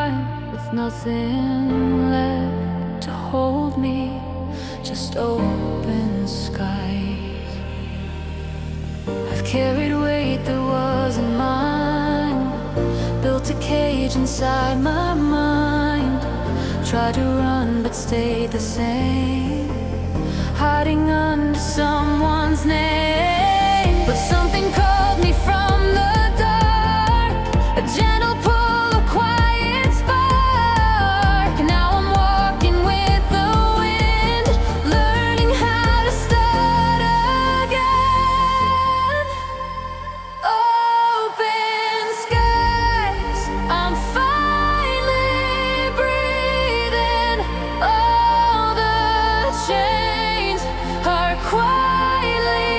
time with nothing left to hold me, just open skies. I've carried weight that wasn't mine, built a cage inside my mind, tried to run but stayed the same, hiding under someone's name. But something called me from the dark, a gentle pull, a quiet spark. Now I'm walking with the wind, learning how to start again. Open skies, I'm finally breathing. All the chains are quietly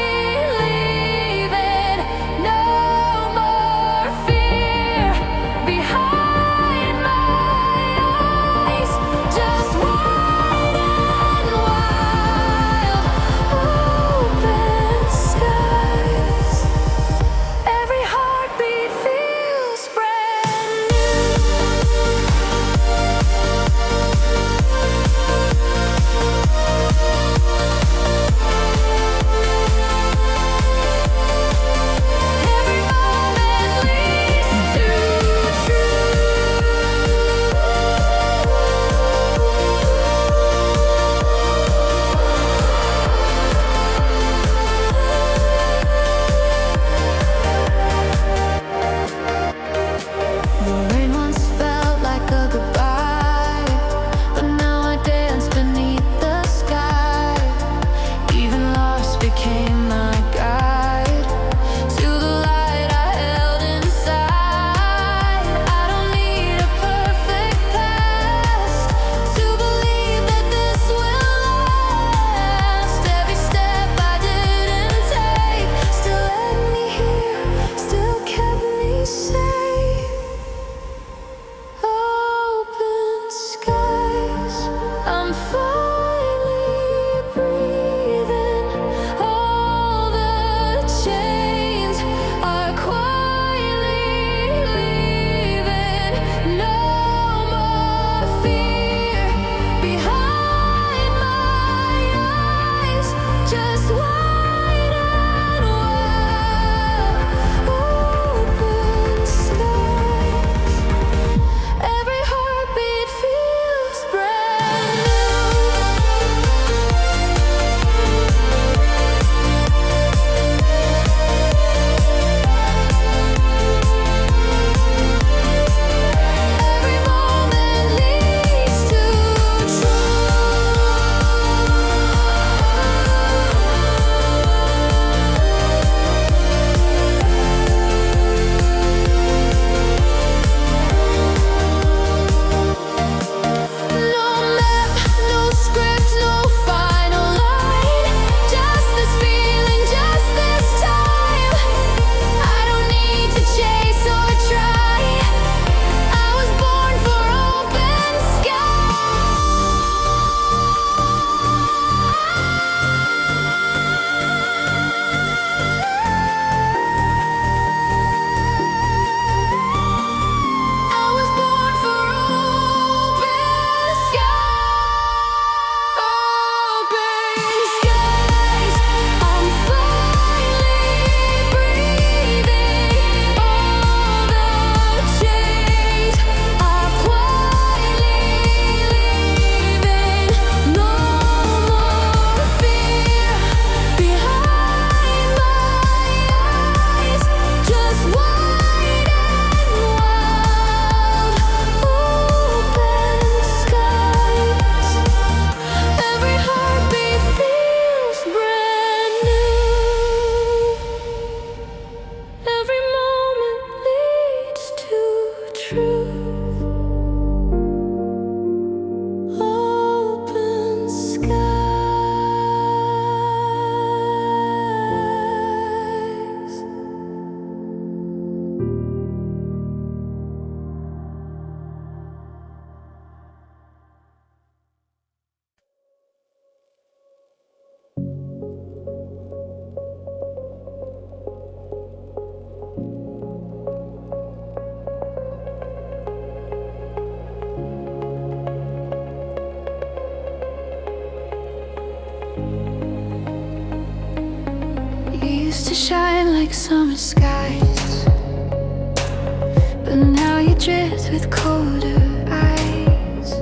to shine like summer skies, but now you drift with colder eyes.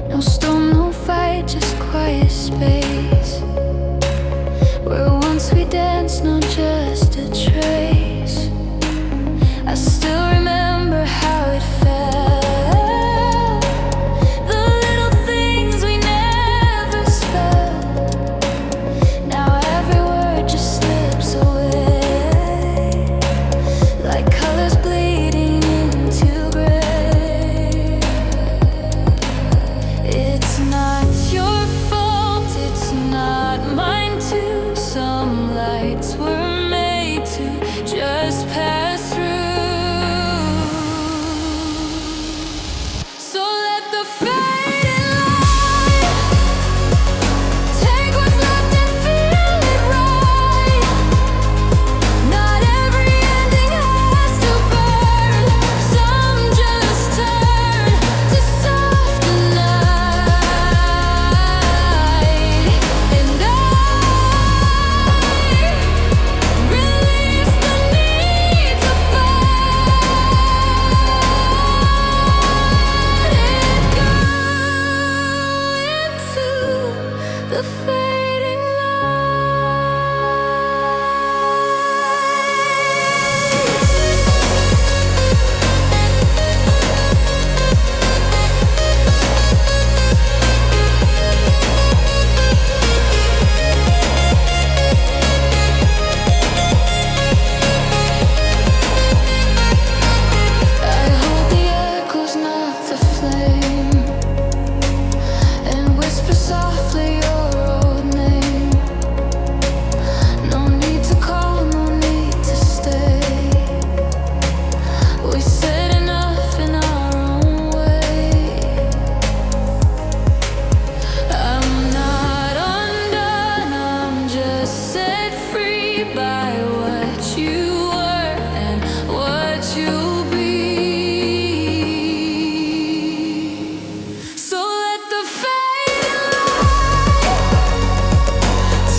No storm, no fight, just quiet space, where once we danced, not just a trace. I still remember how it felt, the little things we never spelled. Now every word just slips away, like colors bleeding into gray. It's not your fault, it's not mine too. Some lights were made to just pass through. So let the fading light take what's left and feel it right. Not every ending has to burn. Some just turn to soft night. And I release the need to the fading I hold the echoes, not the flame, and whisper softly your old name. No need to call, no need to stay. We said enough in our own way. I'm not undone, I'm just set free by what you were and what you'll be. So let the fading light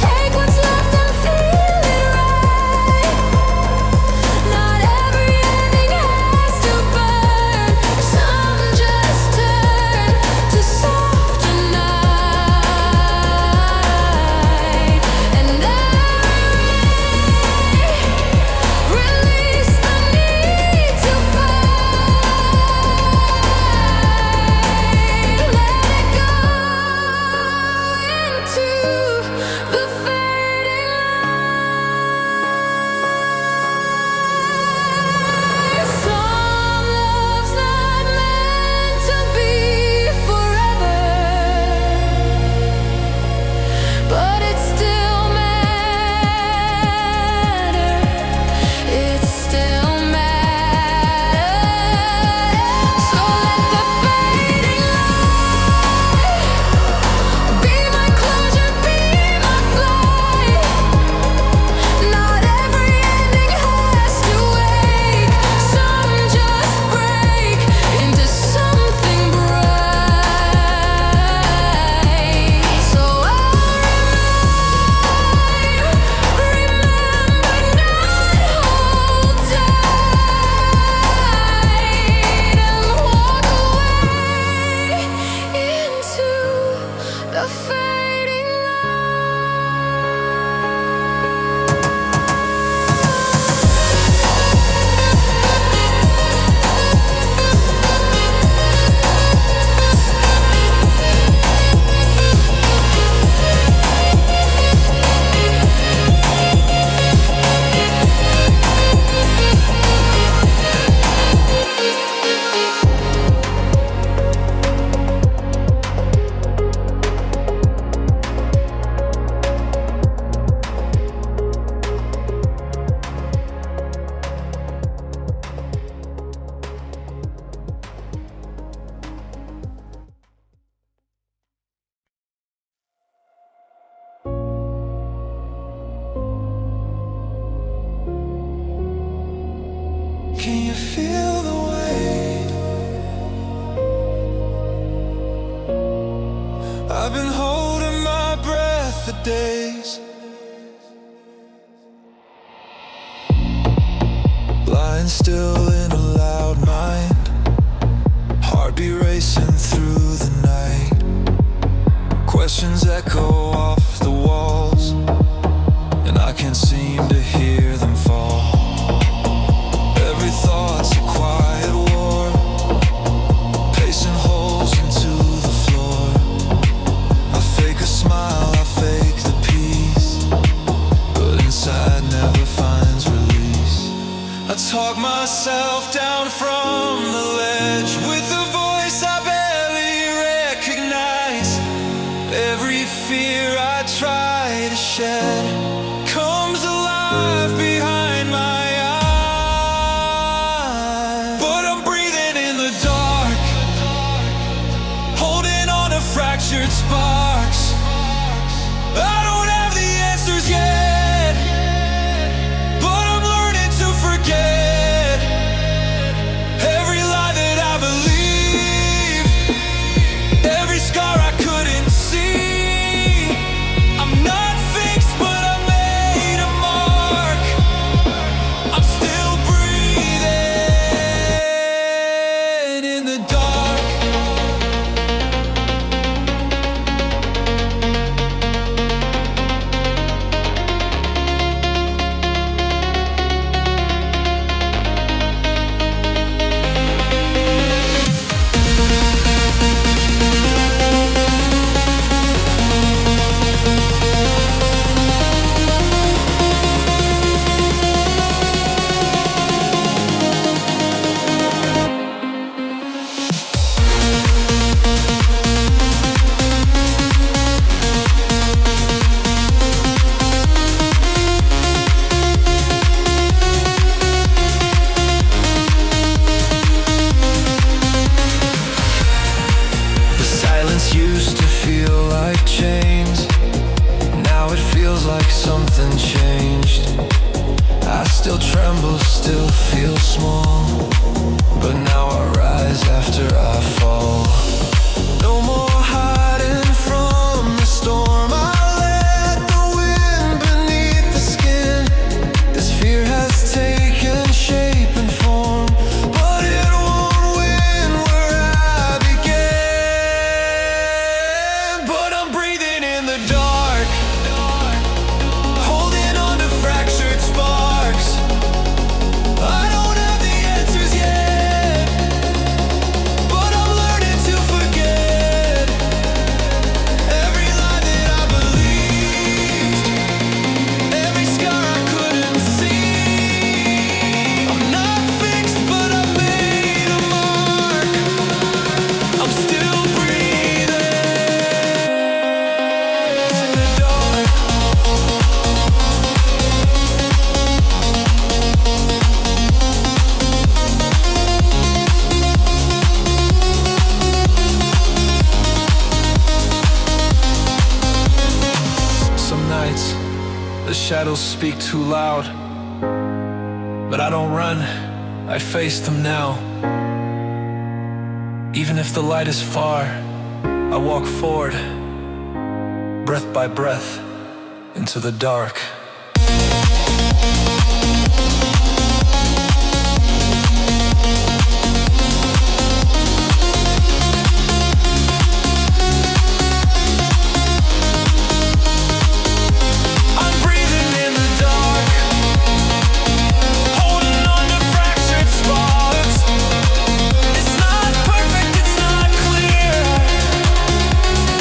take what's left and feel it right. Not every ending has to burn. Some just turn to soft night. And I release the need to fight. Let it go into the fading light. Some love's not meant to be forever, but it still matters. It still matters. So let the fading light be my closure, be my flight. Not every ending has to wake. Some just break into something bright. So remember not hold tight and walk away into the fading Can you feel the weight? I've been holding my breath for days. Standing still in a loud mind, heartbeat racing through the night. Questions echo off the walls, and I can't seem to hear them fall. Every thought's a quiet war, pacing holes into the floor. I fake a smile, I fake the peace, but inside never finds release. I talk myself down from the ledge with a voice I barely recognize. Every fear I try to shed comes alive behind my eyes. But I'm breathing in the dark, holding on to fractured sparks. I don't have the answers yet, but I'm learning to forget every lie that I believe, every scar I couldn't see. I'm not fixed, but I made a mark. I'm still breathing in the dark. Used to feel like chains, now it feels like something changed. I still tremble, still feel small, but now I rise after I fall. No more hiding from the storm, I let the wind beneath the skin. This fear has taken shape and form, but it won't win where I began. But I'm breathing in the dark, holding on to fractured sparks. I don't have the answers yet, but I'm learning to forget every lie that I believed, every scar I couldn't see. I'm not fixed, but I made a mark. I'm still breathing in the dark. Some nights the shadows speak too loud, but I don't run, I face them now. Even if the light is far, I walk forward, breath by breath, into the dark. I'm breathing in the dark, holding on to fractured sparks. It's not perfect, it's not clear,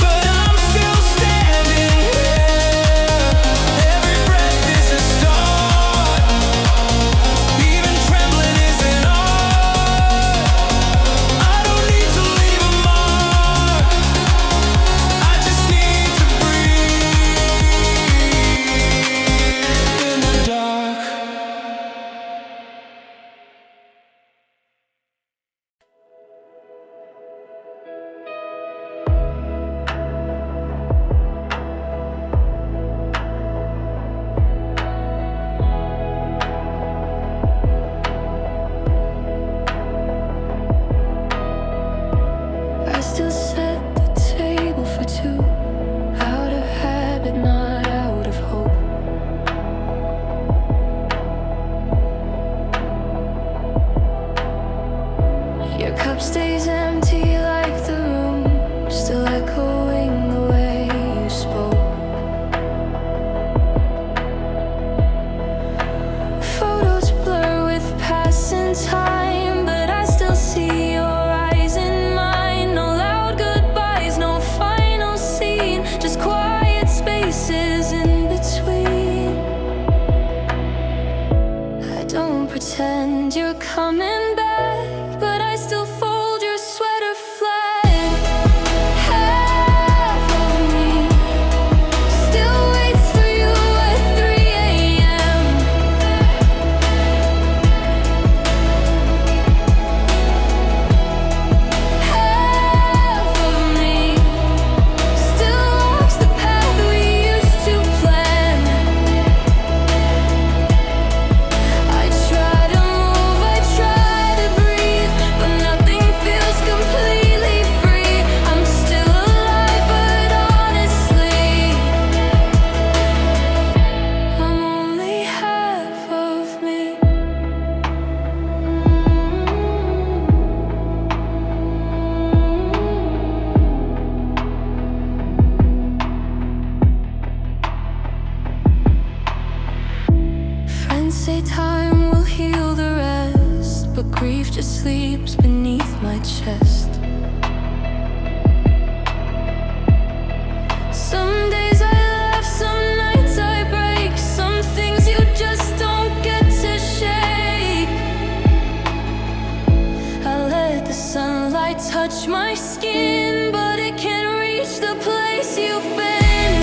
but I'm still standing here. Every cup stays empty like the room, still echoing the way you spoke. Photos blur with passing time, but I still see your eyes in mine. No loud goodbyes, no final scene, just quiet spaces in between. I don't pretend you're coming back, but I still fold your sweater flag. Half of me still waits for you at 3 a.m. Half of me still walks the path we used to plan. I try to move, I try to breathe, but nothing feels completely free. I'm still alive, but honestly, I'm only half of me. Friends say time will heal the rest, but grief just sleeps beneath my chest. Some days I laugh, some nights I break, some things you just don't get to shake. I let the sunlight touch my skin, but it can't reach the place you've been.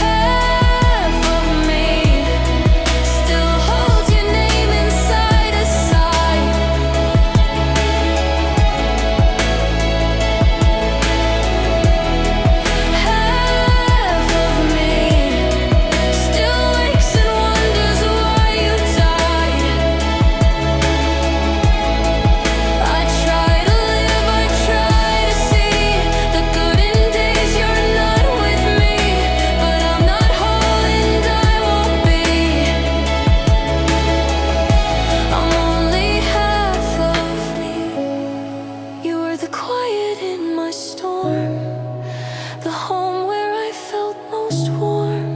Half of me still holds your name inside a sigh. Half of me still wakes and wonders why you died. I try to live, I try to see the good in days you're not with me, but I'm not whole and I won't be. I'm only half of me. You were the quiet in my storm, the home where I felt most warm.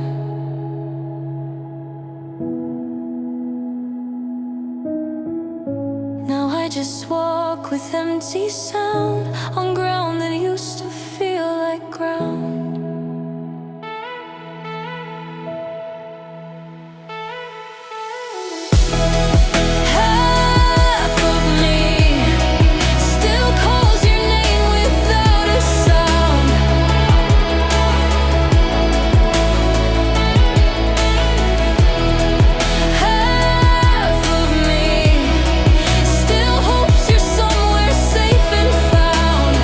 Now I just walk with empty sound on ground that used to feel like ground. Half of me still calls your name without a sound. Half of me still hopes you're somewhere safe and found.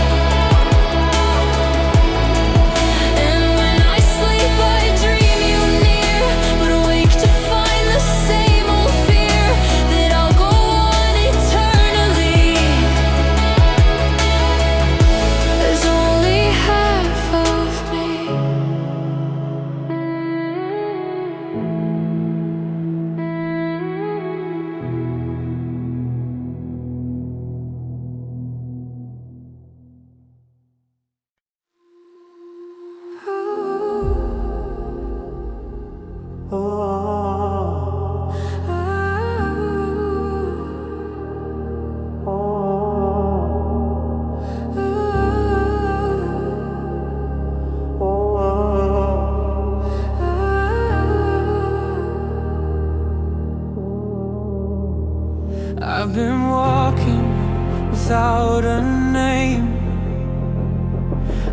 And when I sleep, I dream you near, but awake to find the same old fear that I'll go on eternally. There's only half of me. I've been walking without a name.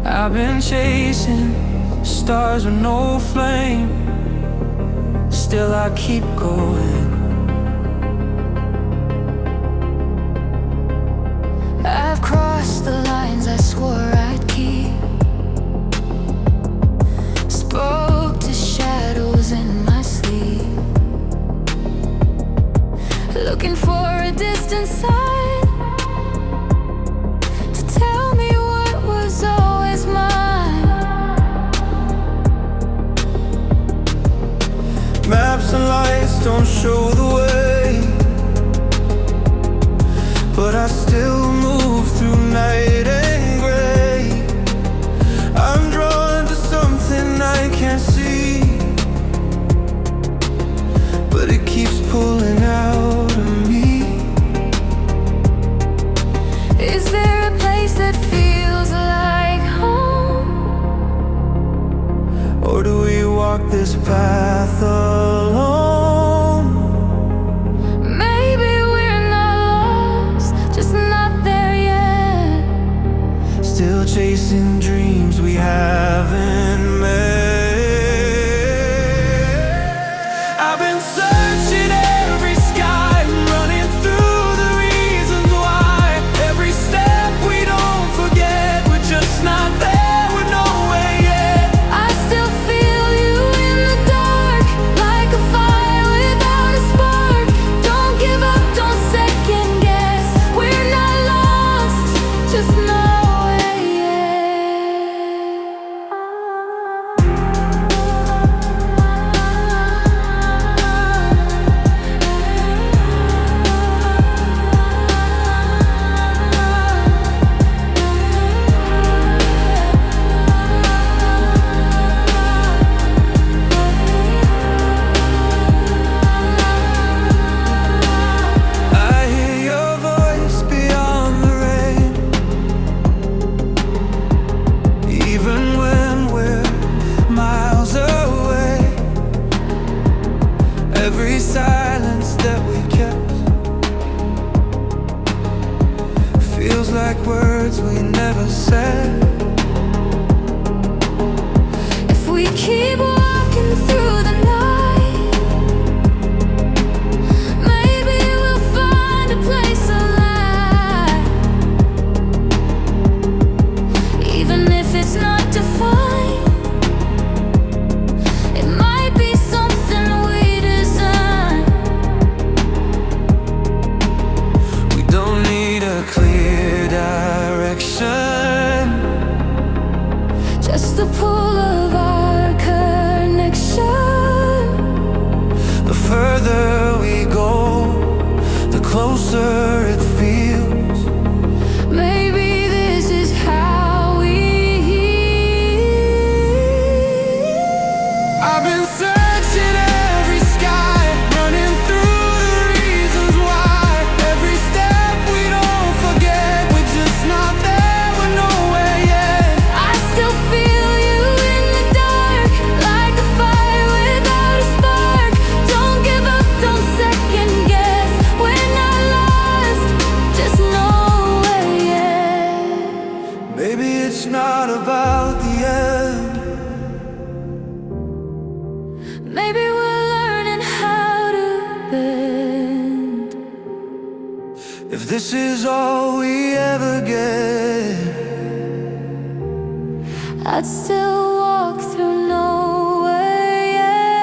I've been chasing stars with no flame. Still I keep going. I've crossed the lines I swore I'd keep. Spoke to shadows in my sleep, looking for a distant sign to tell me what was always mine. Maps and lights don't show the way, but I still move walk this path alone. Maybe we're not lost, just not there yet. Still chasing dreams we haven't met. I've been searching every sky, running through the reasons why. Every step we don't forget, we're just not there, we're nowhere yet. I still feel you in the dark, like a fire without a spark. Don't give up, don't second guess. We're not lost, just nowhere yet. I hear your voice beyond the rain, even when we're miles away. Every silence that we kept feels like words we never said. If we keep walking through the night, maybe we'll find a place alive. Even if it's not defined, it might be something we design. We don't need a clear direction, Just the pull of our connection. the further we go, the closer it feels. Maybe this is how we heal. I've been searching every sky, running through the reasons why. Every step we don't forget, we're just not there, we're nowhere yet. I still feel you in the dark, like a fire without a spark. Don't give up, don't second guess. We're not lost, just nowhere yet. Maybe it's not about the end. Maybe we're learning how to bend. If this is all we ever get, I'd still walk through nowhere yet.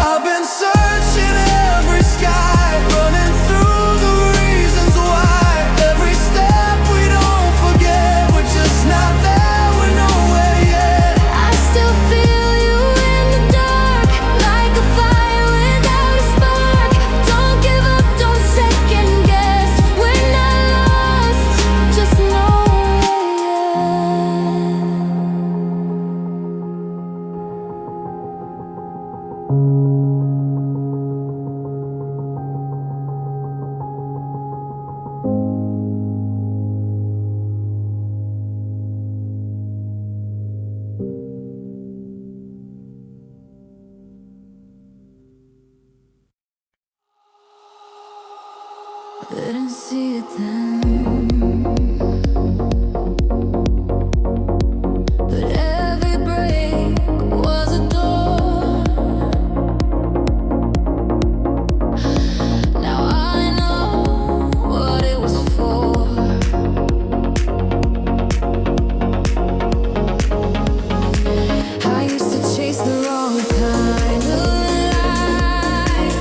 I've been searching every sky, running through the reasons why. Every step we don't forget, we're just not there, we're nowhere yet. I still feel you in the dark, like a fire without a spark. Don't give up, don't second guess. We're not lost, just nowhere yet. Didn't see it then, but every break was a door. Now I know what it was for. I used to chase the wrong kind of life.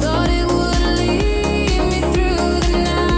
Thought it would lead me through the night.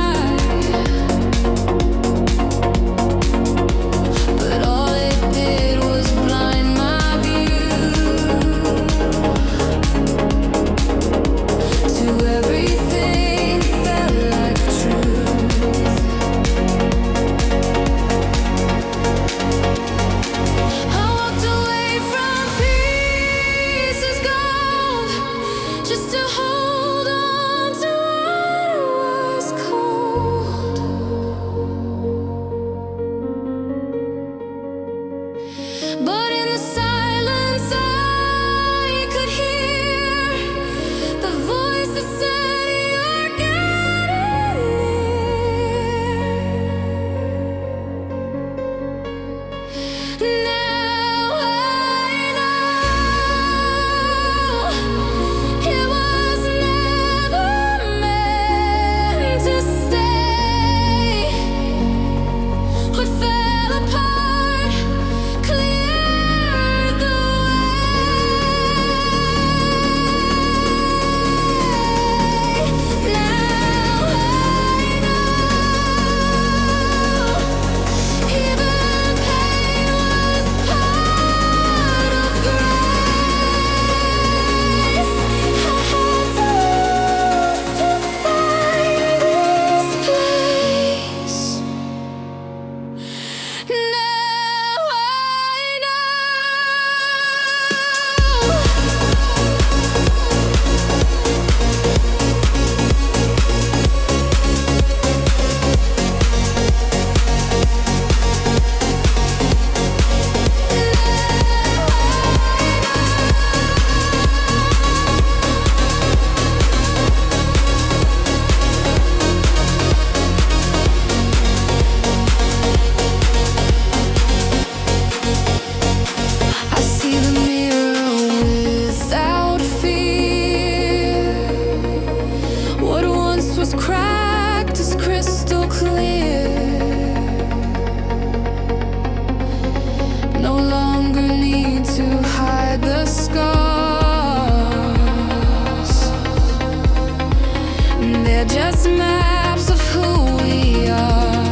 maps of who we are.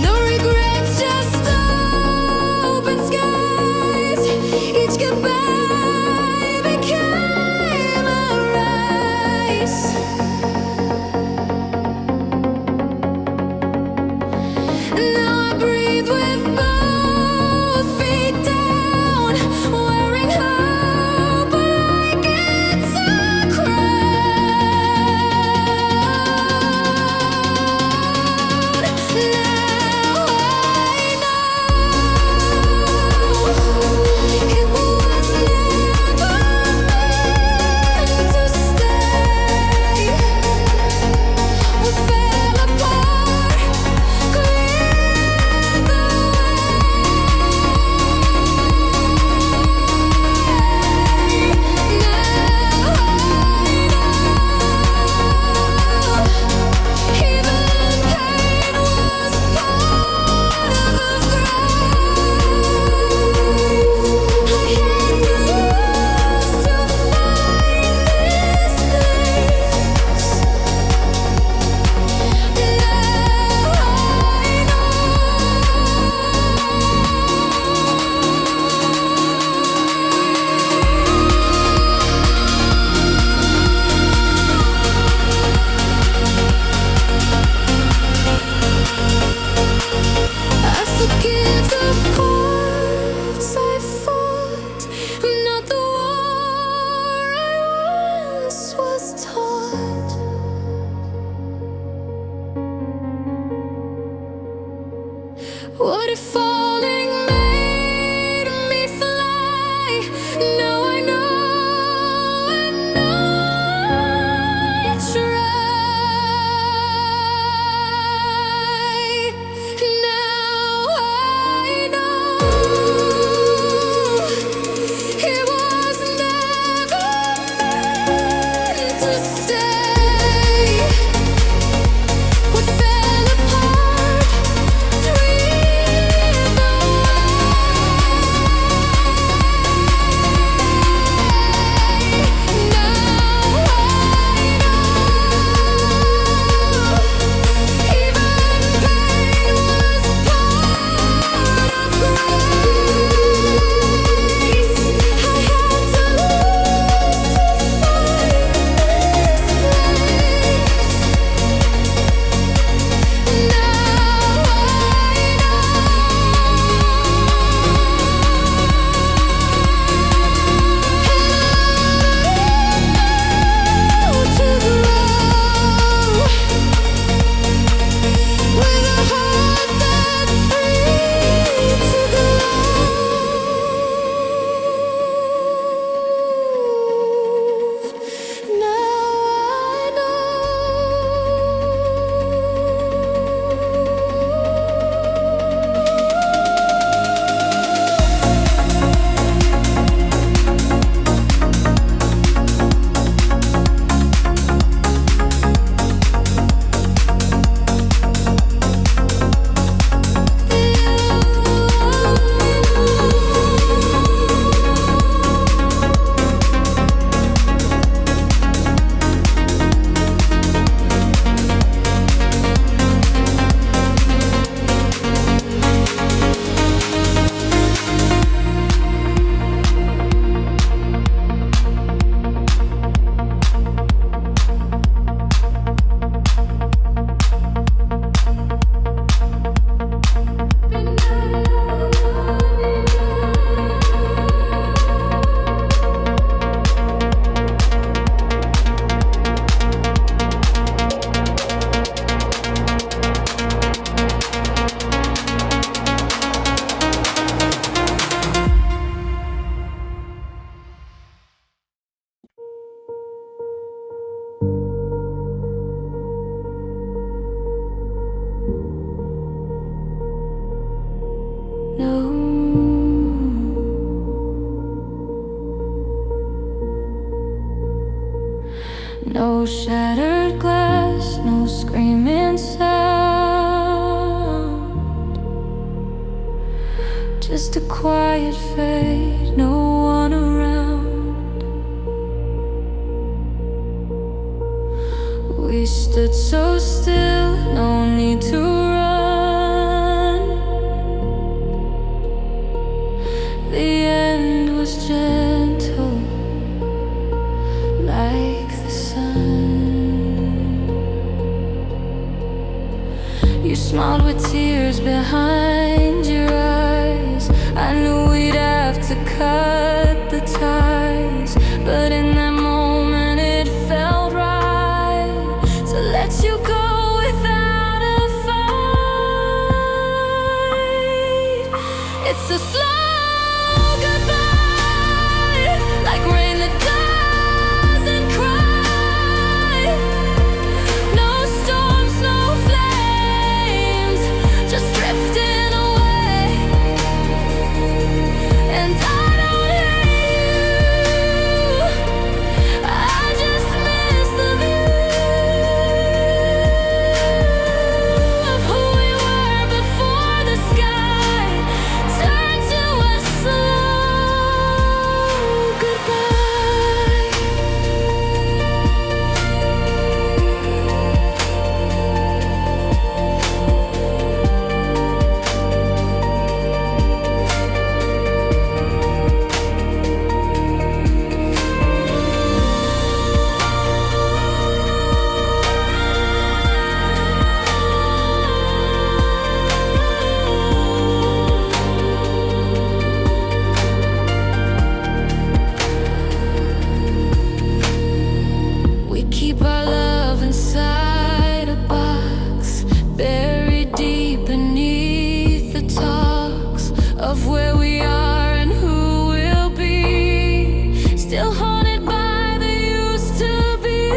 No regrets, just open skies. Each goodbye became a rise. Now I breathe with both feet down, wearing hope like it's a crown. Now I know it was never meant to stay. We fell apart, cleared the I forgive the parts I fought, not the war I once was taught. What if falling made me fly? Now I know it's right. Now I know it was never meant to stay. What fell apart, breathe No shattered glass, no screaming sound. Just a quiet fade, no one around. You smiled with tears behind your eyes. I knew we'd have to cut the ties, but in that moment it felt right to let you go without a fight. It's a slow goodbye, like rain that doesn't cry. No storms, no flames, just drifting away. And I don't hate you, I just miss the view of who we were before the sky turned to a slow goodbye. We keep our love inside a box, buried deep beneath the talks of where we are and who we'll be. Still haunted by the used to be.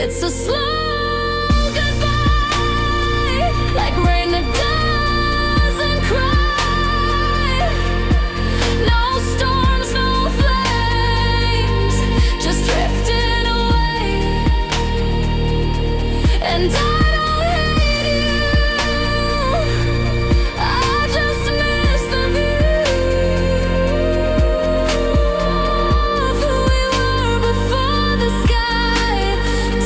It's a slow goodbye, like rain that doesn't cry. No storms, no flames, just drifting away. And I don't hate you, I just miss the view of who we were before the sky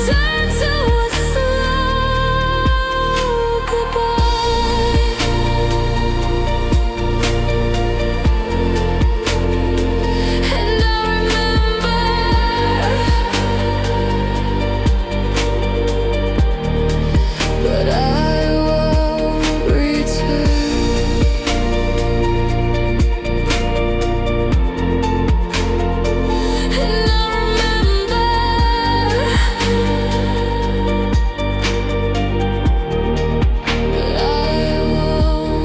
turned to a slow goodbye. And I remember, but I won't return. And I remember, but I won't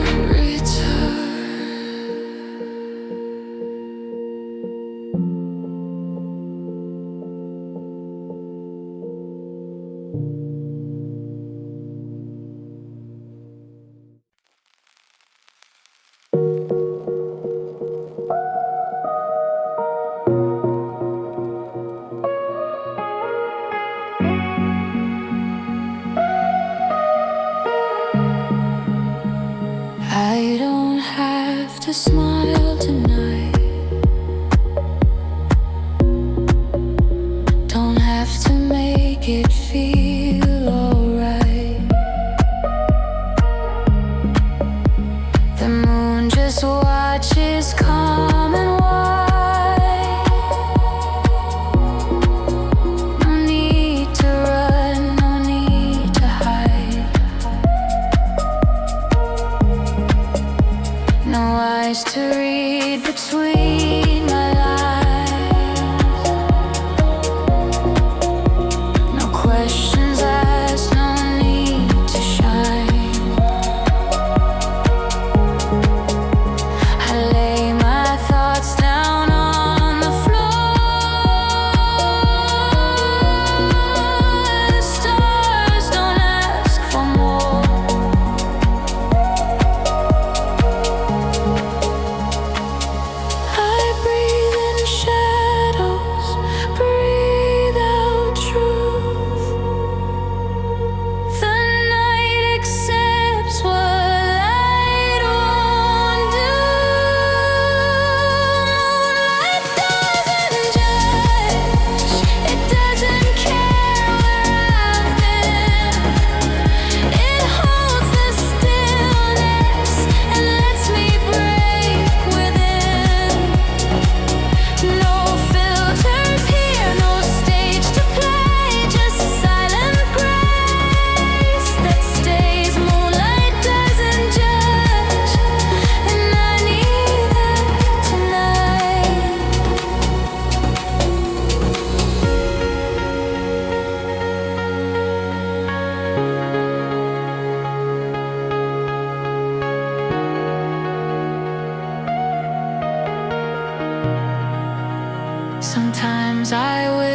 I don't have to smile tonight. Don't have to make it feel alright. The moon just watches calm and white. No need to run, no need to hide. No eyes to read.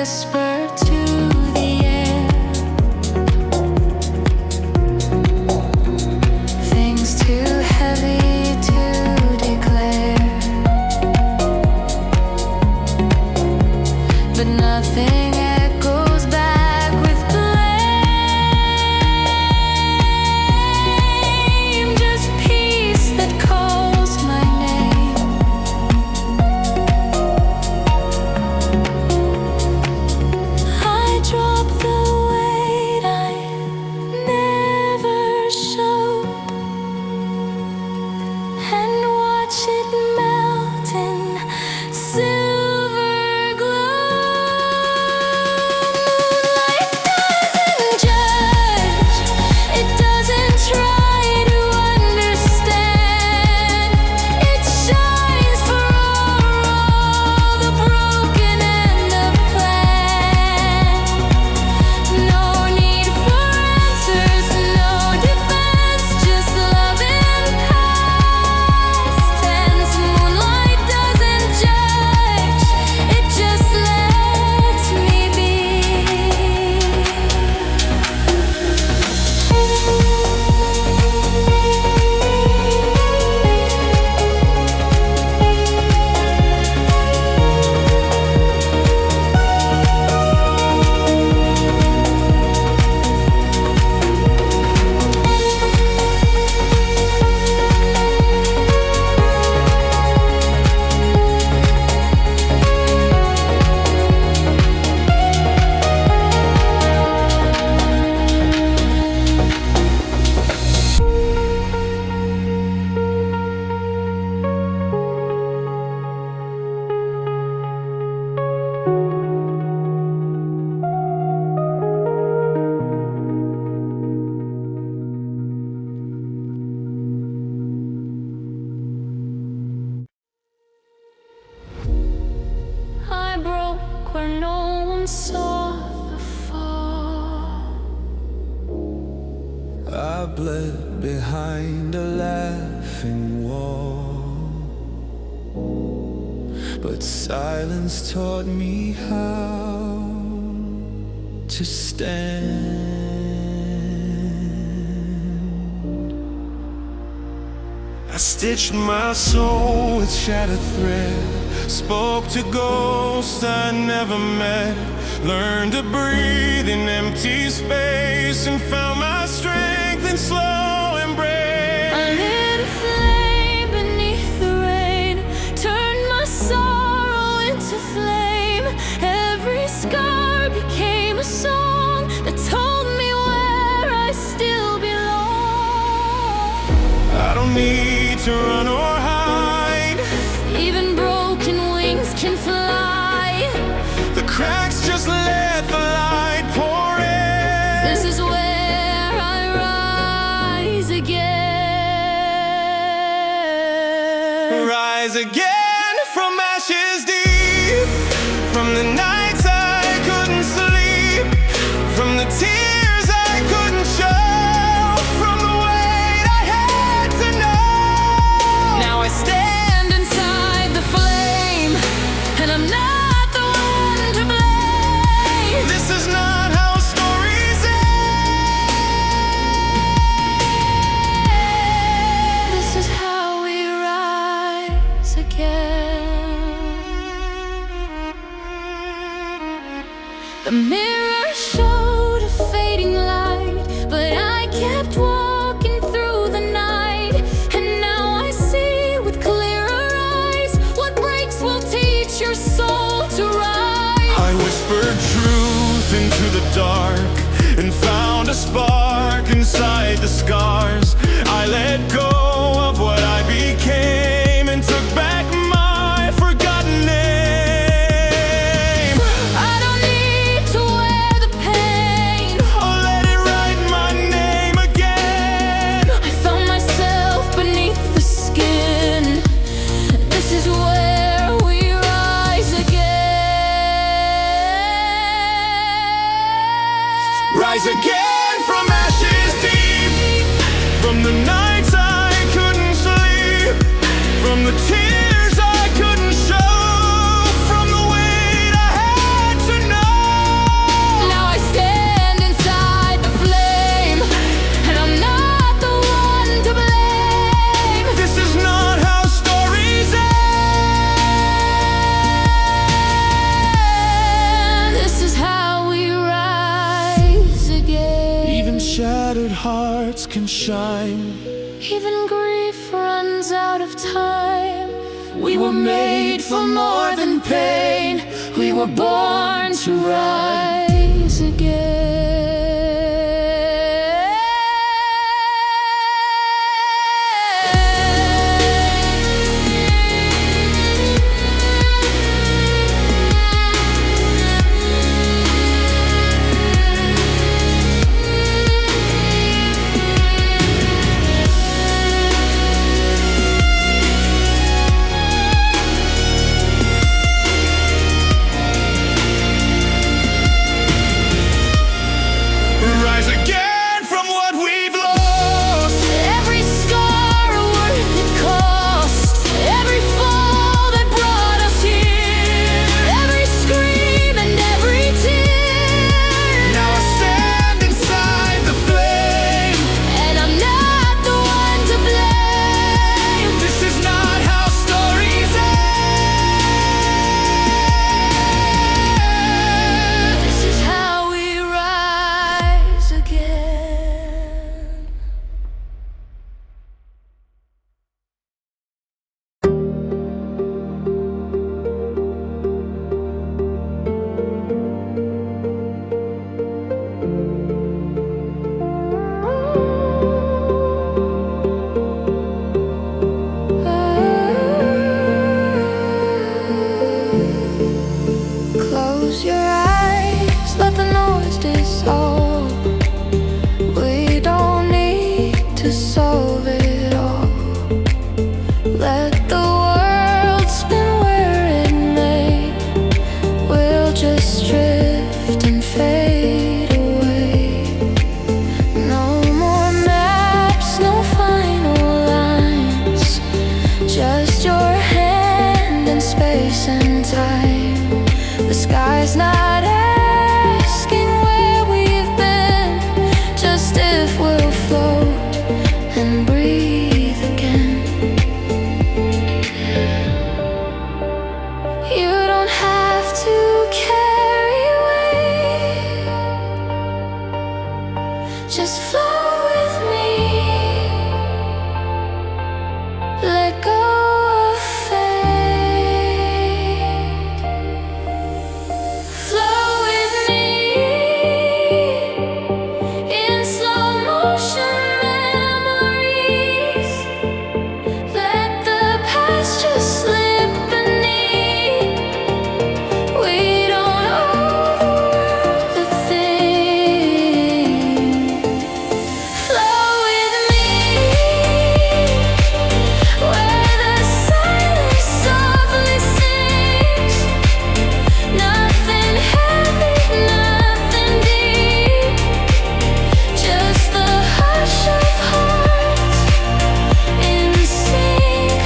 whisper to the air, things too heavy to declare, but nothing echoes back with blame, just peace that calls my name. I drop the weight I never showed and watch it melt in silver glow. Moonlight doesn't judge, it doesn't try to understand. It shines for all the broken and the planned. No need for answers, no defense, just love and past tense. Moonlight doesn't judge, it just lets me be. I broke where no one saw the fall. I bled behind a laughing wall, but silence taught me how to stand. I stitched my soul with shattered thread, spoke to ghosts I never met, learned to breathe in empty space, and found my strength in slow embrace. I lit a flame beneath the rain, turned my sorrow into flame. Every scar became a song that told me where I still belong. I don't need to run or hide, Even broken wings can fly. the cracks just let the light pour in. This is where I rise again. Rise again from ashes deep, from the nights I couldn't sleep, from the tears I couldn't show, from the weight I had to know. Now I stand inside the flame, and I'm not the one to blame. This is not how stories end. This is how we rise again. The mirror showed a fading light, but I kept walking through the night. And now I see with clearer eyes, what breaks will teach your soul to rise. I whispered truth into the dark and found a spark inside the scars. I let go of what I became and took back my forgotten name. I don't need to wear the pain. I'll let it write my name again. I found myself beneath the skin. This is where we rise again. Rise again from ashes deep, from the nights I couldn't sleep, from the tears I couldn't show, from the weight I had to know. shattered hearts can shine. Even grief runs out of time. We were made for more than pain. We were born to rise again. Rise again from what we've lost. Every scar a worth it cost. Every fall that brought us here. Every scream and every tear. Now I stand inside the flame, And I'm not the one to blame. this is not how stories end. This is how we rise again. Close your eyes, let the noise dissolve. We don't need to solve it all. Let the world spin where it may. We'll just drift and fade away. No more maps, no final lines. Just your hand in space and time. The sky's not asking where we've been, just if we'll float and breathe again. You don't have to carry weight, just flow with me. Let go of fate. Flow with me in slow motion memories. Let the past just slip beneath. We don't owe the world a thing. Flow with me where the silence softly sings. Nothing heavy, nothing deep, just the hush of hearts in sync.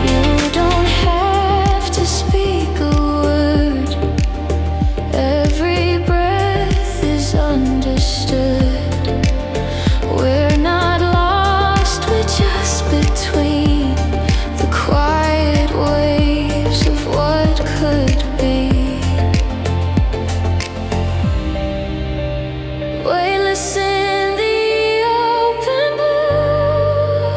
You don't have to speak a word. Every breath is understood. We're not lost, we're just between the quiet waves of what could be. Weightless in the open blue.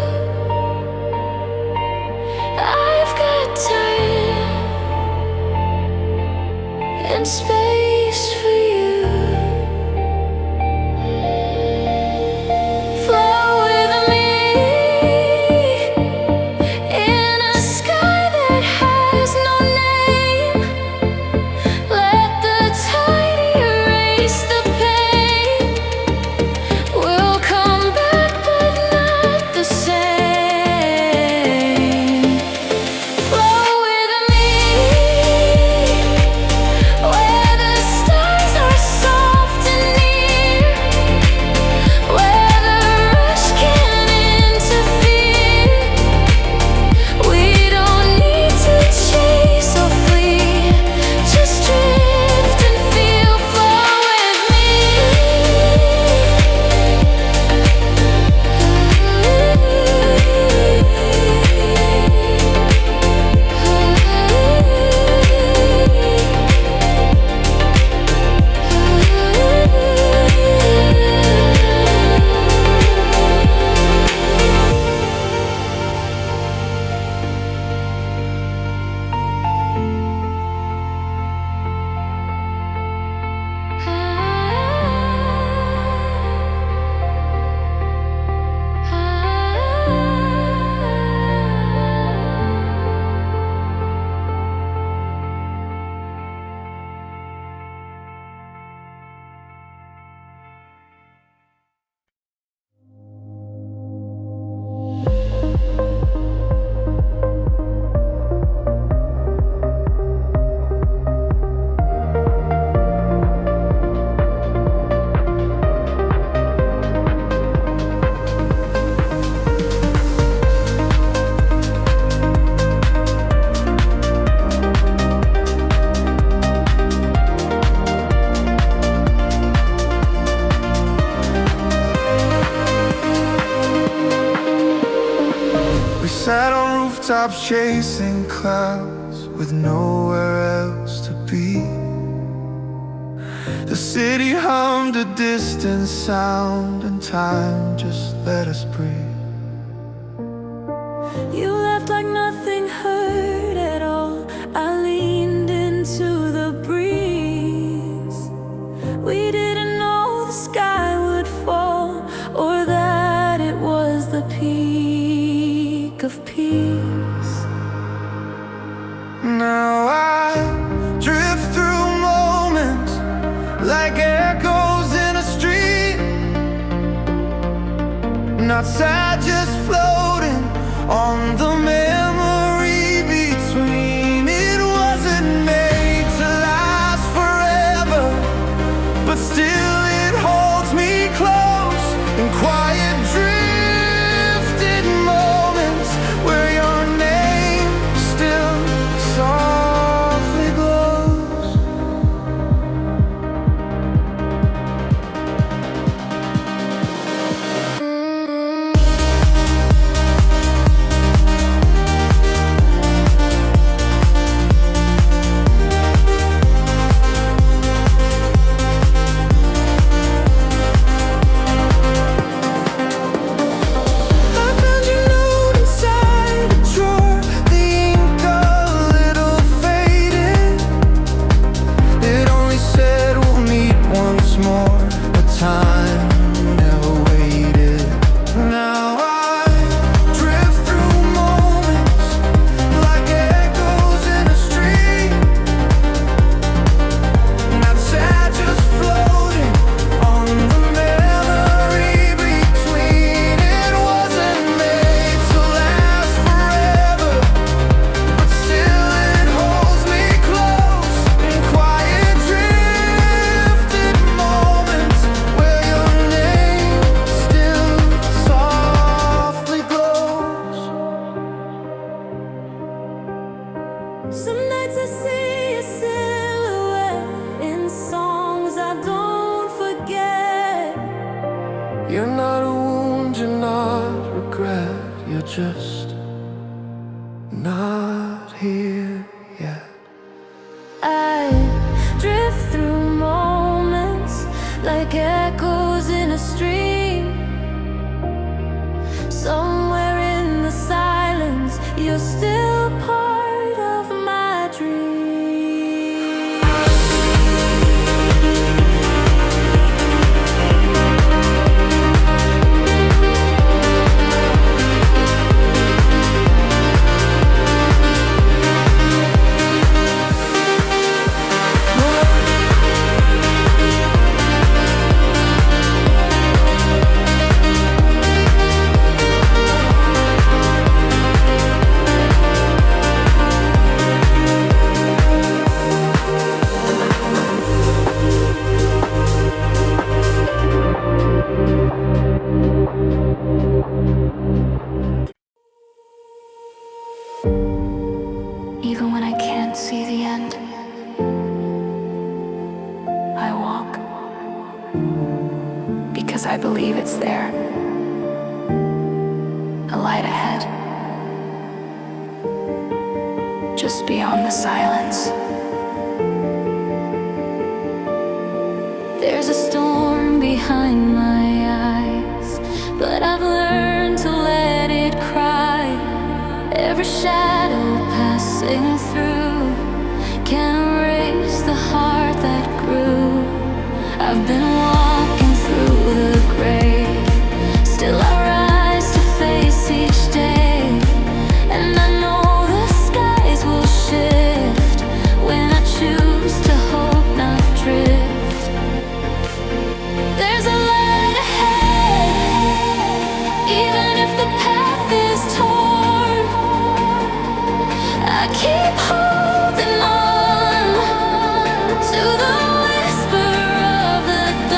I've got time and space for you. Flow with me in a sky that has no name. Let the tide erase the pain. We'll come back, but not the same. Flow with me where the stars stop chasing clouds with nowhere else to be. The city hummed a distant sound, and time just let us breathe. You left like nothing hurt at all. I leaned into the breeze. We didn't know the sky would fall, or that it was the peak of peace. Now I drift through moments like echoes in a street. Not sad, just floating on the memory between. It wasn't made to last forever, but still it holds me close in quiet drifted moments where your name still softly glows. Some nights I see a silhouette in songs I don't forget. You're not a wound, you're not regret, you're just not here yet. I drift through moments like echoes in a stream. Somewhere in the silence, you're still part of my dream. Even when I can't see the end, I walk because I believe it's there. A light ahead, just beyond the silence. There's a storm behind my eyes, but I've learned to let it cry. Every shadow passing through can erase the heart that grew. I've been walking through the gray, still I rise to face each day. And I know the skies will shift when I choose to hope, not drift. There's a light ahead, even if the path is torn. I keep holding on to the whisper of the dawn.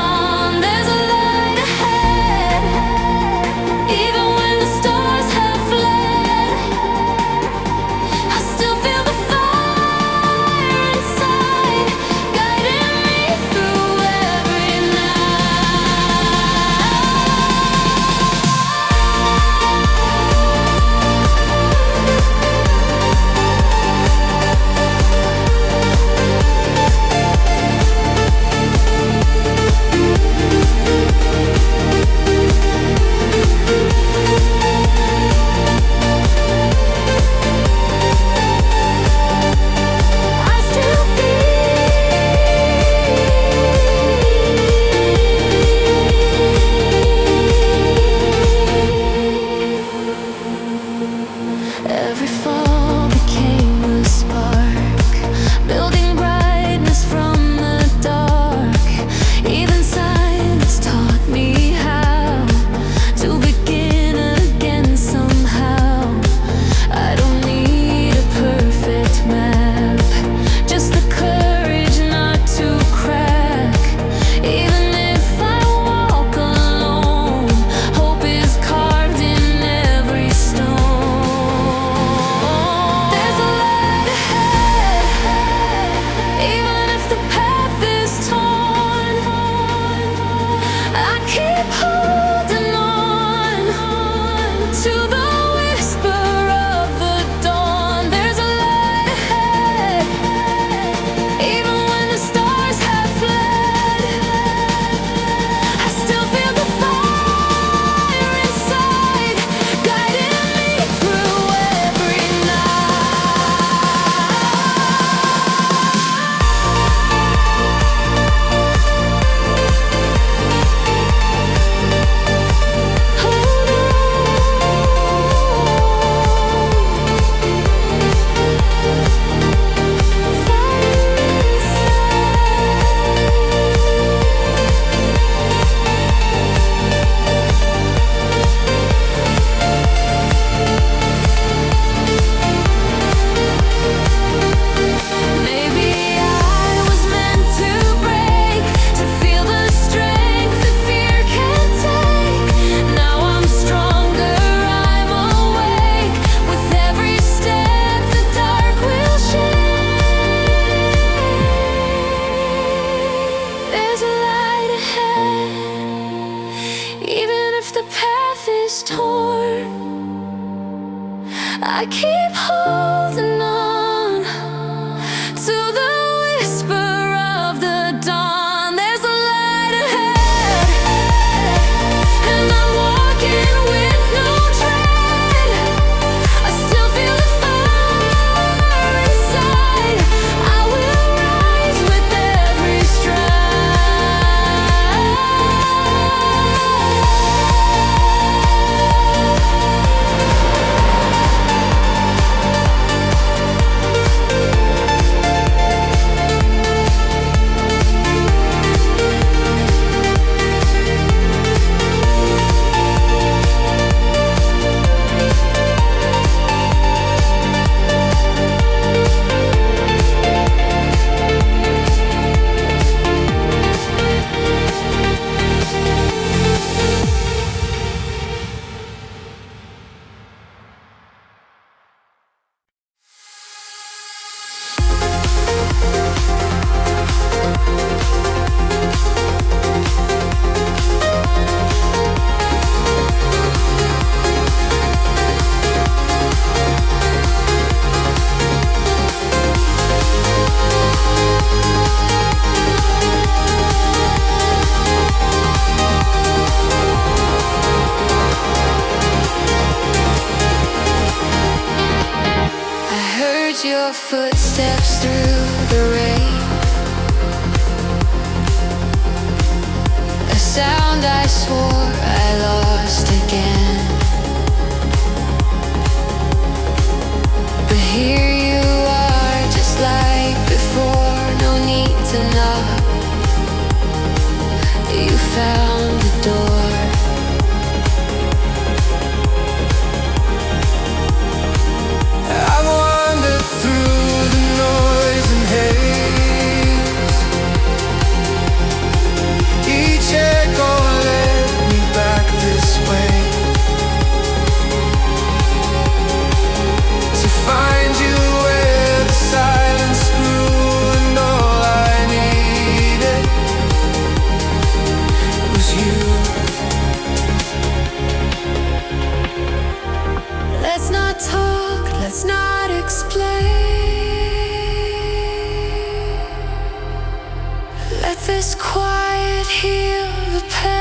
this quiet heal the pain.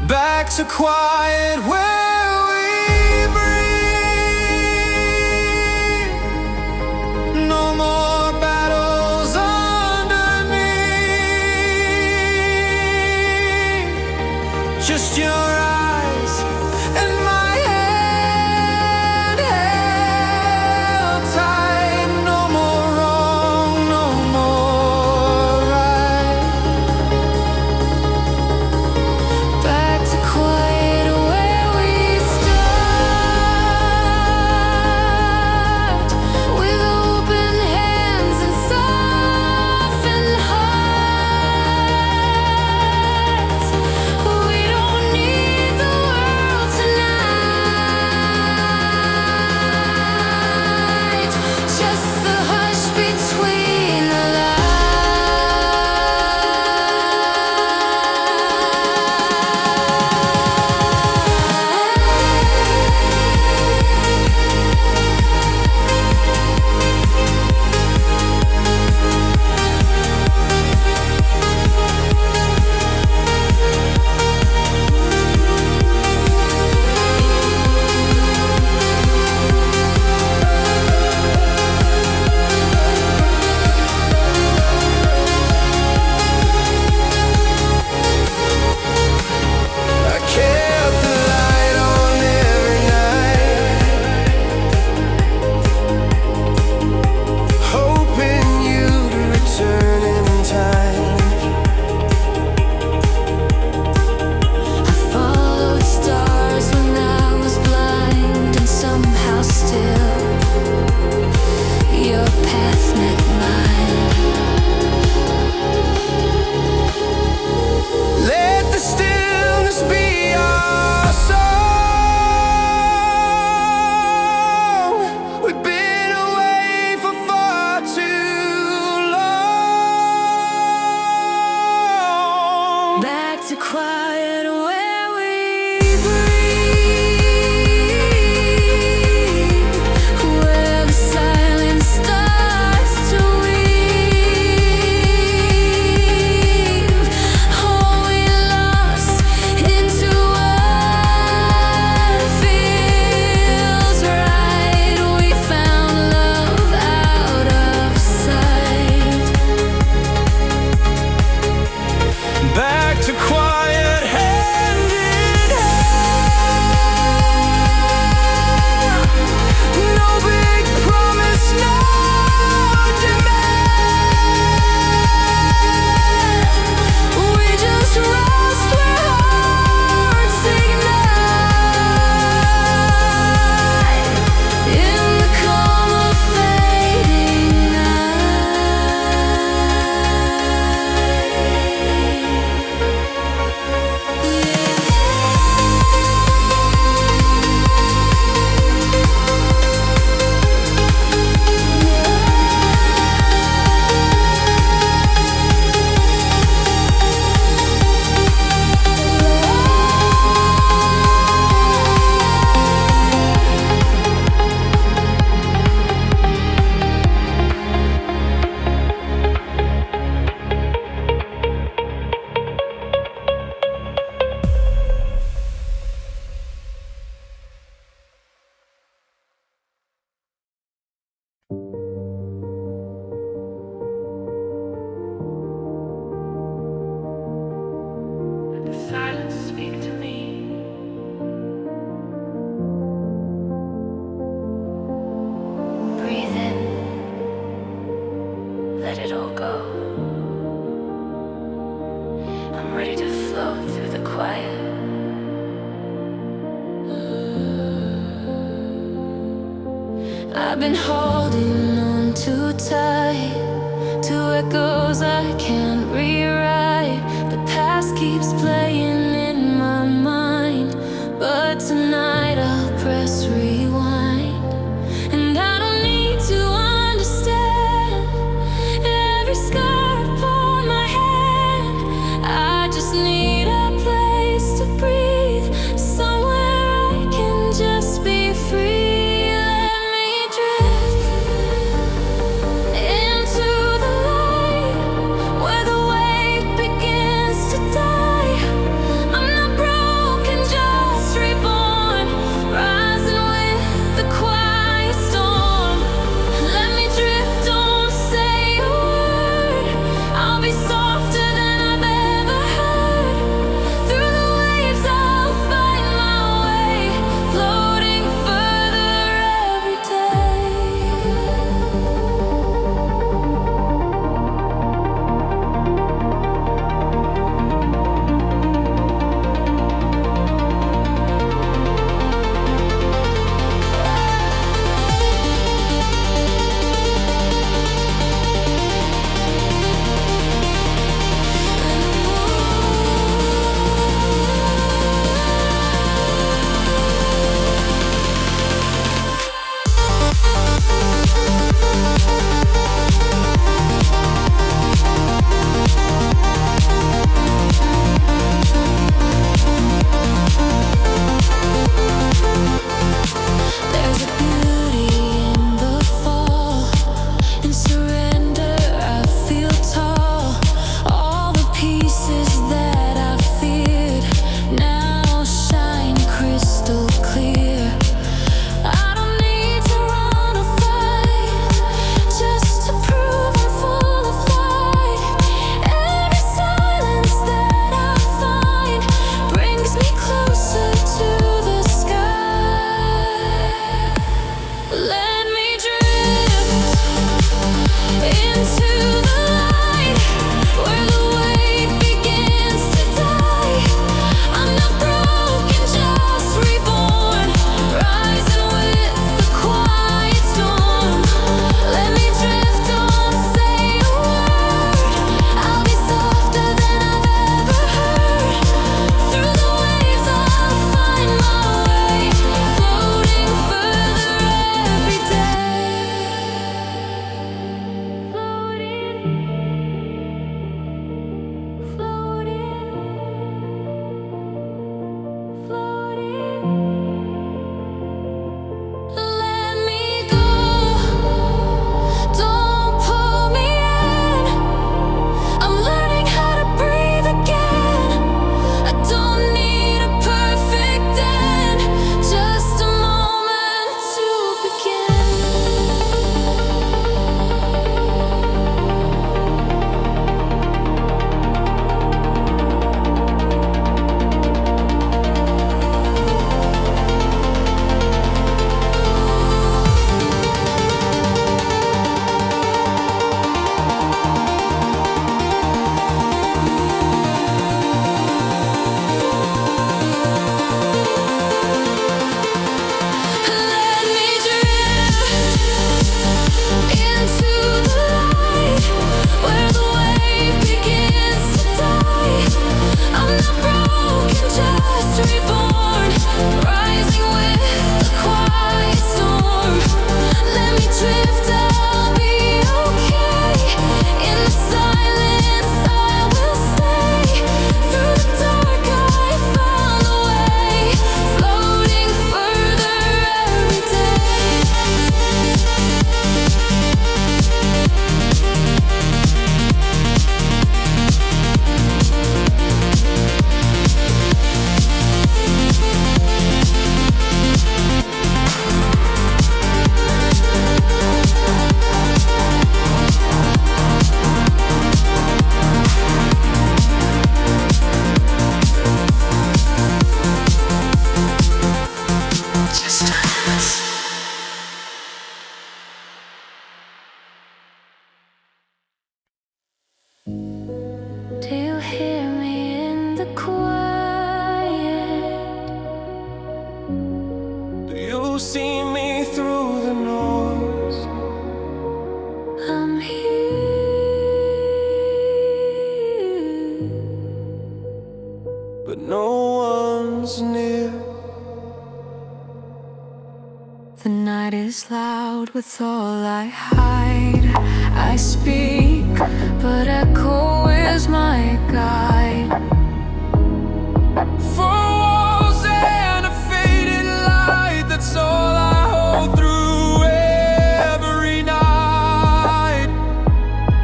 Back to quiet where we breathe. No more battles underneath. Just your eyes and my hand held tight. No more wrong, no more right. Back to quiet where we start, with open hands and softened hearts. We don't need the world tonight, just the hush between the I kept the light on every night, hoping you'd return in time. I followed stars when I was blind, and somehow still your path met mine. Let the stillness be our song. We've been away for far too long. Back to quiet where we breathe, where the silence starts to weave. All we lost into what feels right. We found love out of sight. Back to quiet hand in hand. No big promise, no demand. We just rest where hearts ignite, in the calm of fading Let the silence speak to me. Breathe in, let it all go. I'm ready to float through the quiet. I've been holding on too tight to echoes I can't rewrite. The past keeps playing in my mind, but tonight I'll press rewind. And I don't need to understand every scar upon my hand. I just need a place to breathe, somewhere I can just be free. Let me drift lift, I'll be okay. In the silence, I will stay. Through the dark, I found a way, floating further every day. Do you hear me in the quiet? Do you see me through the noise? I'm here, But no one's near. the night is loud with all I hide. I speak, but echo is my guide. Four walls and a faded light, that's all I hold through every night.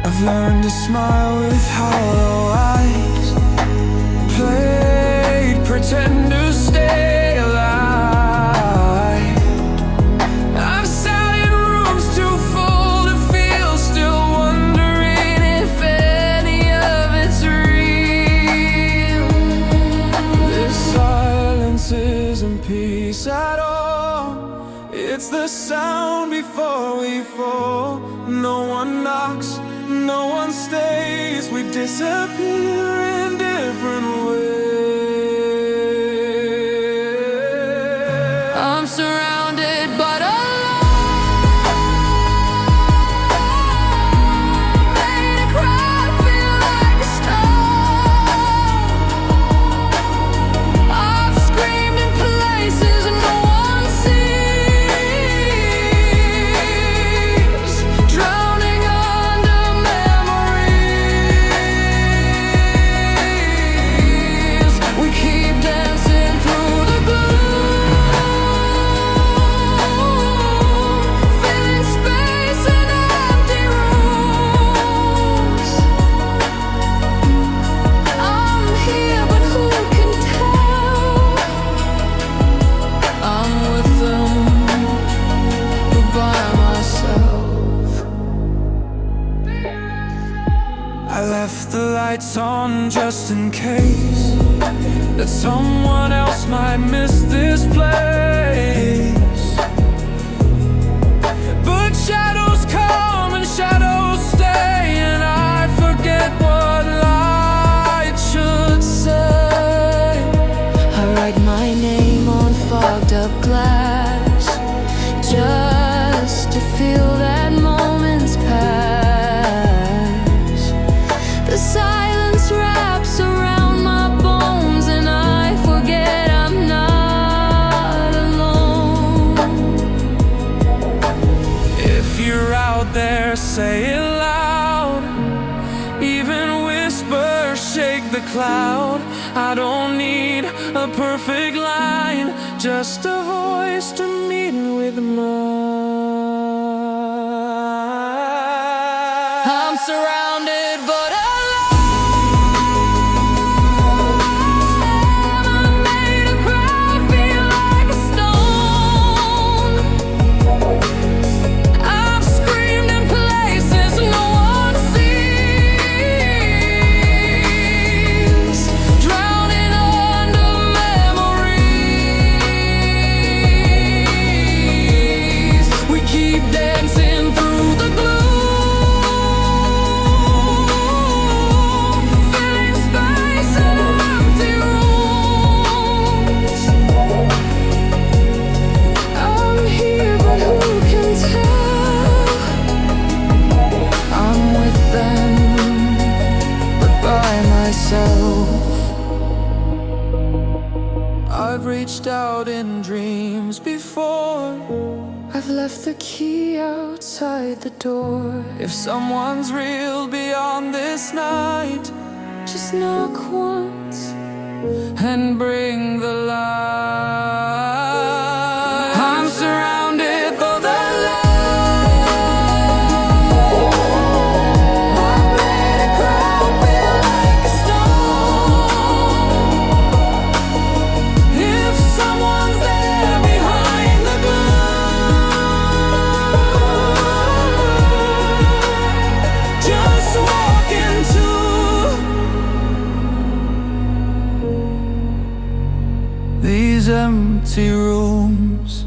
I've learned to smile with hollow eyes, played pretend to stay alive. I've sat in rooms too full to feel, still wondering if any of it's real. This silence isn't peace at all. It's the sound before we fall. No one knocks, no one stays. We disappear in different ways. I'm surrounded but alone. Made a crowd feel like a stone. I've screamed in places no one sees, drowning under memories. We keep dancing through the gloom, filling space in empty rooms. I'm here, but who can tell? I'm with them, but by myself. I left the lights on just in case that someone else might miss this place. But shadows come and shadows stay, and I forget what light should say. I write my name on fogged up glass, just to feel that moment's pass. The silence wraps around my bones, and I forget I'm not alone. If you're out there, say it loud. Even whispers shake the cloud. I don't need a perfect line, just a voice to meet with mine. I'm surrounded but alone. I made a crowd feel like a stone. I've screamed in places no one sees, drowning under memories. We keep dancing through the gloom, filling space in empty rooms. I'm here, but who can tell? I'm with them, but by myself. I've reached out in dreams before. I I've left the key outside the door. If someone's real beyond this night, Just knock once. and bring the light. I'm surrounded by the light. I've let a crowd feel like a storm. If someone's there behind the gloom, just walk into these empty rooms.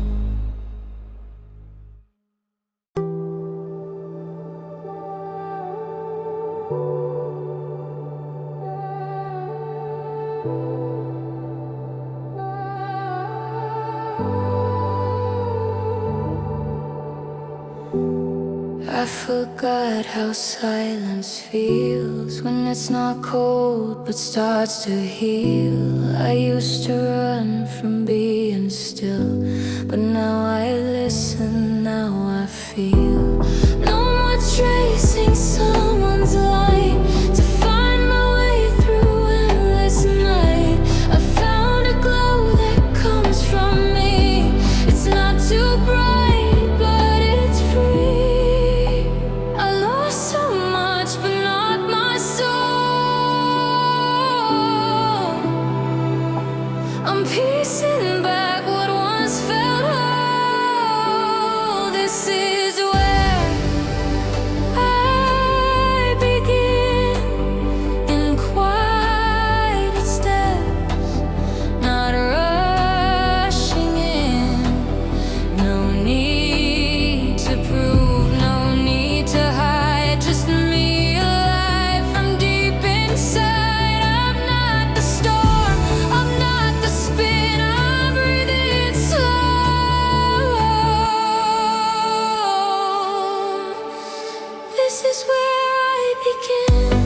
I forgot how silence feels when it's not cold but starts to heal. I used to run from being still, but now I listen, now I feel. No more tracing someone's light to find my way through endless night. I found a glow that comes from me. It's not too bright, but it's free. I lost so much, but not my soul. I'm piecing back what once felt whole. This is where I begin, in quiet steps, not rushing in. No need to prove, no need to hide, just me alive from deep inside. I'm not the storm, I'm not the spin, I'm breathing slow. This is where I begin.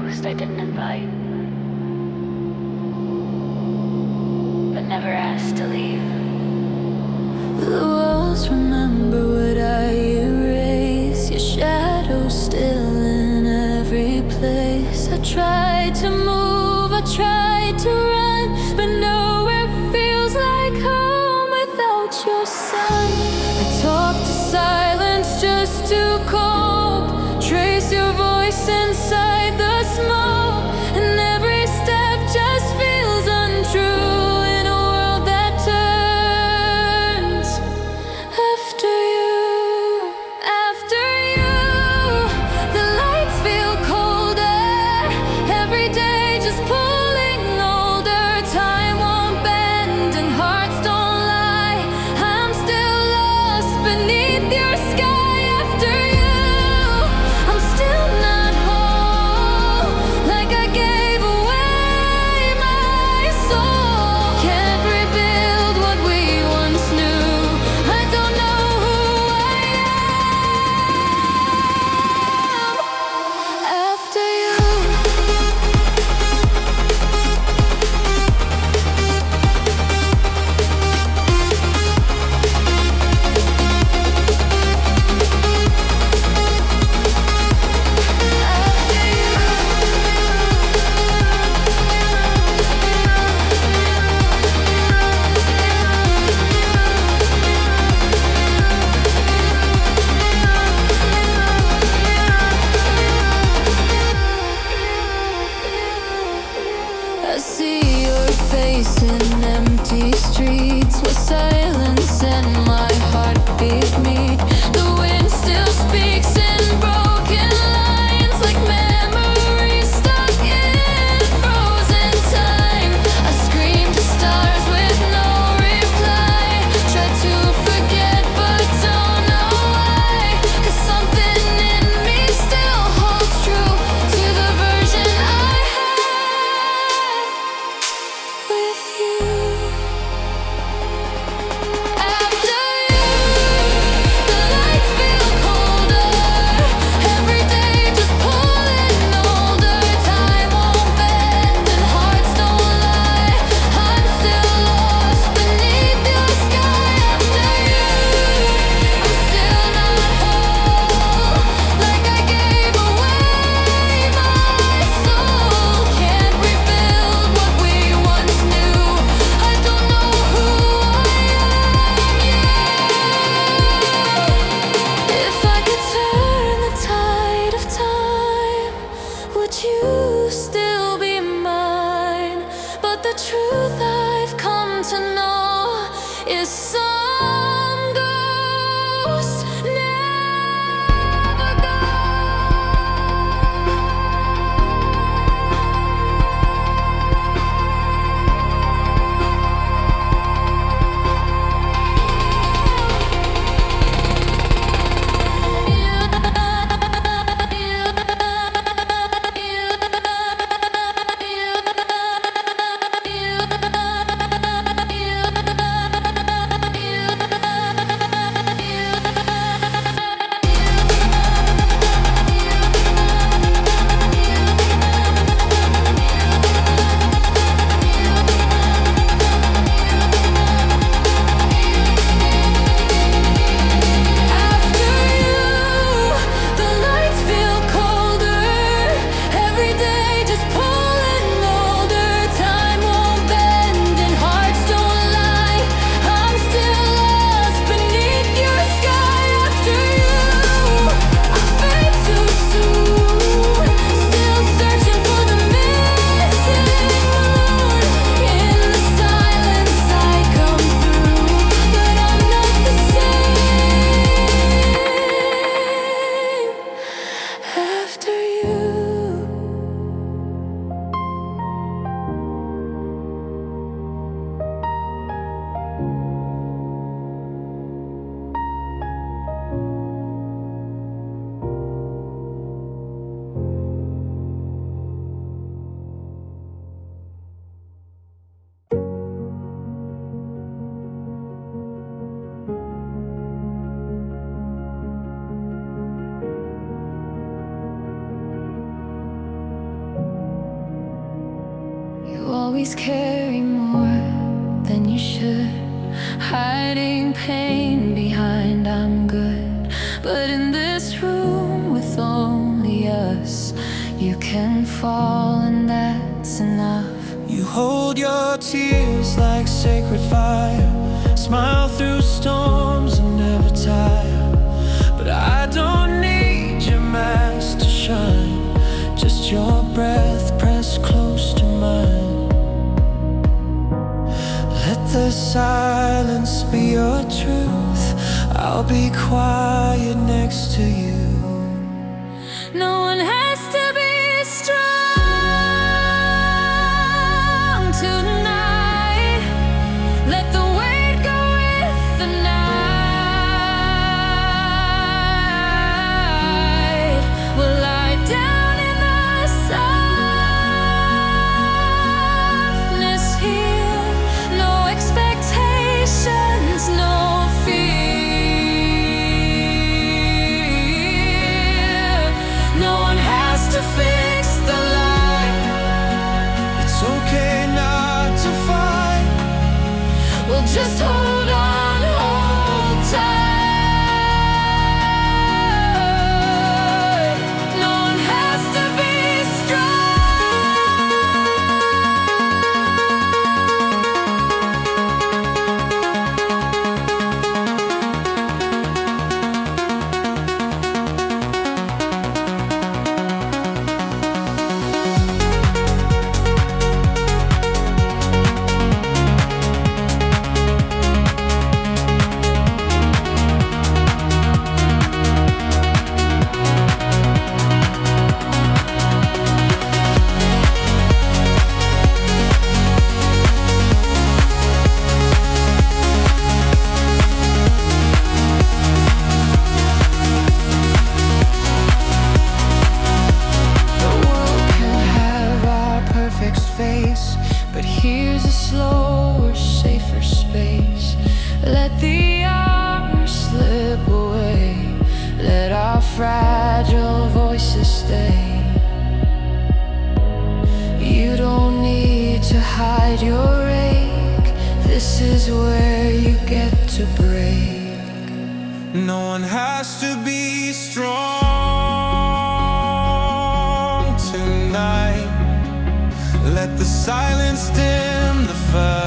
ghost I didn't invite, but never asked to leave. The walls remember what I erase. Your shadow still in every place. I tried to move, I tried to run, but nowhere feels like home without your sun. I talk to silence just to cope. Trace your voice inside the smoke, and every step just feels untrue in a world that turns after you. After you, the lights feel colder. Every day just pulling older. Time always carry more than you should, hiding pain behind I'm good. But in this room with only us, you can fall and that's enough. You hold your tears like sacred fire, smile through storms and never tire. But I don't need your mask to shine, just your breath pressed close to mine. Let the silence be your truth, I'll be quiet next to you. No one has to be strong tonight. Let the weight go with the night. We'll lie down in the softness here. No expectations, no fear. No one has to fix the light. It's okay not to fight. We'll just hold on, hold tight. No one has to be face, but here's a slower, safer space. Let the hours slip away, let our fragile voices stay. You don't need to hide your ache, this is where you get to break. No one has to be strong tonight. Let the silence dim the fire.